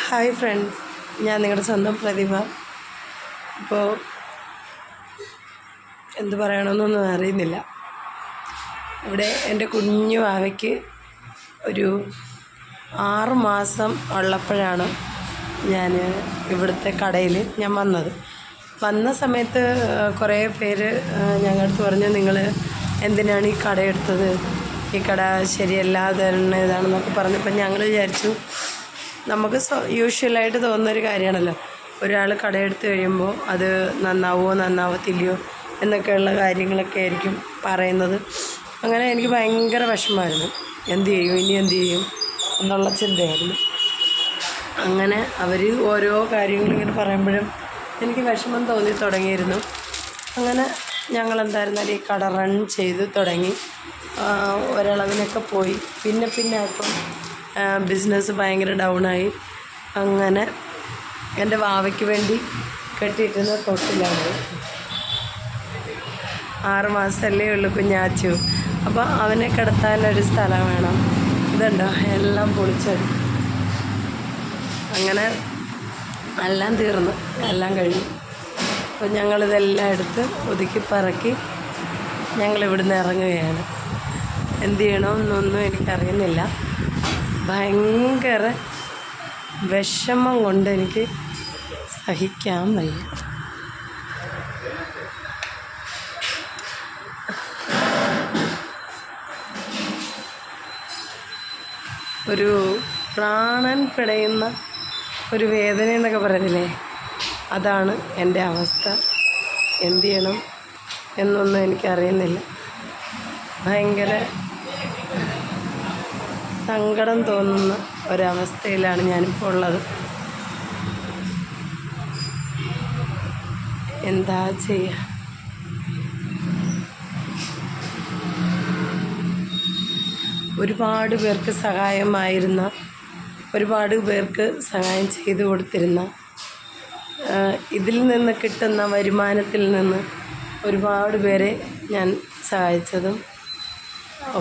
Hi friends, ഞാൻ നിങ്ങളുടെ സ്വന്തം പ്രതിഭ. ഇപ്പോൾ എന്ത് പറയണമെന്നൊന്നും അറിയുന്നില്ല. ഇവിടെ എൻ്റെ കുഞ്ഞു വാവയ്ക്ക് ഒരു 6 മാസം ഉള്ളപ്പോഴാണ് ഞാൻ ഇവിടുത്തെ കടയിൽ ഞാൻ വന്ന സമയത്ത് കുറേ പേര് ഞങ്ങളുടെ അടുത്ത് പറഞ്ഞു, നിങ്ങൾ എന്തിനാണ് ഈ കടയെടുത്തത്, ഈ കട ശരിയല്ല, ഇതാണെന്നൊക്കെ പറഞ്ഞപ്പോൾ ഞങ്ങൾ വിചാരിച്ചു, നമുക്ക് യൂഷ്വലായിട്ട് തോന്നുന്നൊരു കാര്യമാണല്ലോ, ഒരാൾ കടയെടുത്ത് കഴിയുമ്പോൾ അത് നന്നാവത്തില്ലയോ എന്നൊക്കെയുള്ള കാര്യങ്ങളൊക്കെ ആയിരിക്കും പറയുന്നത്. അങ്ങനെ എനിക്ക് ഭയങ്കര വിഷമമായിരുന്നു, എന്ത് ചെയ്യും എന്നുള്ള ചിന്തയായിരുന്നു. അങ്ങനെ അവർ ഓരോ കാര്യങ്ങളിങ്ങനെ പറയുമ്പോഴും എനിക്ക് വിഷമം തോന്നി തുടങ്ങിയിരുന്നു. അങ്ങനെ ഞങ്ങളെന്തായിരുന്നാലും ഈ കട റൺ ചെയ്ത് തുടങ്ങി. ഒരളവിനൊക്കെ പോയി. പിന്നെ ഇപ്പം ബിസിനസ് ഭയങ്കര ഡൗണായി. അങ്ങനെ എൻ്റെ വാവയ്ക്ക് വേണ്ടി കെട്ടിയിരുന്ന തൊട്ടിലാണ്. 6 മാസമല്ലേ ഉള്ളൂ കുഞ്ഞാച്ചു. അപ്പോൾ അവനെ കിടത്താനൊരു സ്ഥലം വേണം. ഇതുണ്ടോ, എല്ലാം പൊളിച്ചത്. അങ്ങനെ എല്ലാം തീർന്നു, എല്ലാം കഴിഞ്ഞു. അപ്പോൾ ഞങ്ങളിതെല്ലാം എടുത്ത് ഒതുക്കി പറക്കി ഞങ്ങളിവിടുന്ന് ഇറങ്ങുകയാണ്. എന്ത് ചെയ്യണമെന്നൊന്നും എനിക്കറിയുന്നില്ല. ഭയങ്കര വിഷമം കൊണ്ട് എനിക്ക് സഹിക്കാൻ വയ്യ. ഒരു പ്രാണൻ പിടയുന്ന ഒരു വേദന എന്നൊക്കെ പറയുന്നില്ലേ, അതാണ് എൻ്റെ അവസ്ഥ. എന്ത് ചെയ്യണം എന്നൊന്നും എനിക്കറിയുന്നില്ല. ഭയങ്കര സങ്കടം തോന്നുന്ന ഒരവസ്ഥയിലാണ് ഞാനിപ്പോൾ ഉള്ളത്. എന്താ ചെയ്യുക? ഒരുപാട് പേർക്ക് സഹായമായിരുന്ന, ഒരുപാട് പേർക്ക് സഹായം ചെയ്തു കൊടുത്തിരുന്ന, ഇതിൽ നിന്ന് കിട്ടുന്ന വരുമാനത്തിൽ നിന്ന് ഒരുപാട് പേരെ ഞാൻ സഹായിച്ചതും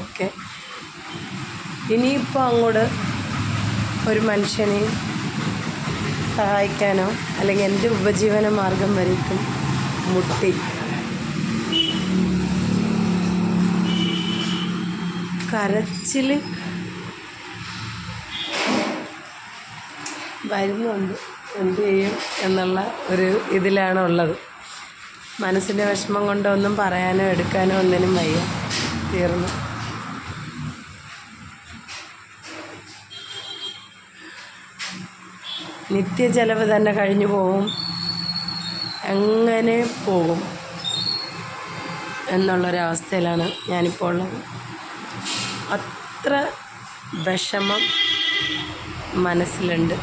ഒക്കെ. ഇനിയിപ്പോൾ അങ്ങോട്ട് ഒരു മനുഷ്യനെയും സഹായിക്കാനോ അല്ലെങ്കിൽ എൻ്റെ ഉപജീവന മാർഗം വരയ്ക്കും മുട്ടി. കരച്ചിൽ വരുന്നുണ്ട്, എന്ത് ചെയ്യും എന്നുള്ള ഒരു ഇതിലാണ് ഉള്ളത്. മനസ്സിൻ്റെ വിഷമം കൊണ്ടൊന്നും പറയാനോ എടുക്കാനോ ഒന്നിനും വയ്യ. തീർന്നു. നിത്യചെലവ് തന്നെ കഴിഞ്ഞു പോകും, എങ്ങനെ പോകും എന്നുള്ളൊരവസ്ഥയിലാണ് ഞാനിപ്പോൾ ഉള്ളത്. അത്ര വിഷമം മനസ്സിലുണ്ട്.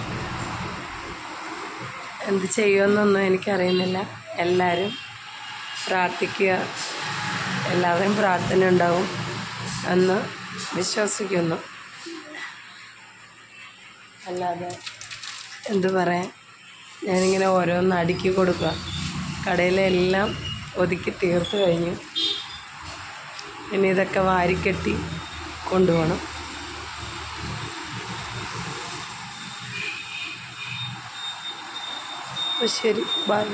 എന്ത് ചെയ്യുമെന്നൊന്നും എനിക്കറിയുന്നില്ല. എല്ലാവരും പ്രാർത്ഥിക്കുക, എല്ലാവരും പ്രാർത്ഥന ഉണ്ടാവും എന്ന് വിശ്വസിക്കുന്നു. അല്ലാതെ എന്തു പറയാൻ, ഞാനിങ്ങനെ ഓരോന്ന് അടുക്കി കൊടുക്കുക. കടയിലെല്ലാം ഒതുക്കി തീർത്ത് കഴിഞ്ഞു. ഇനി ഇതൊക്കെ വാരിക്കെട്ടി കൊണ്ടുപോകണം. അപ്പോൾ ശരി, ബൈ.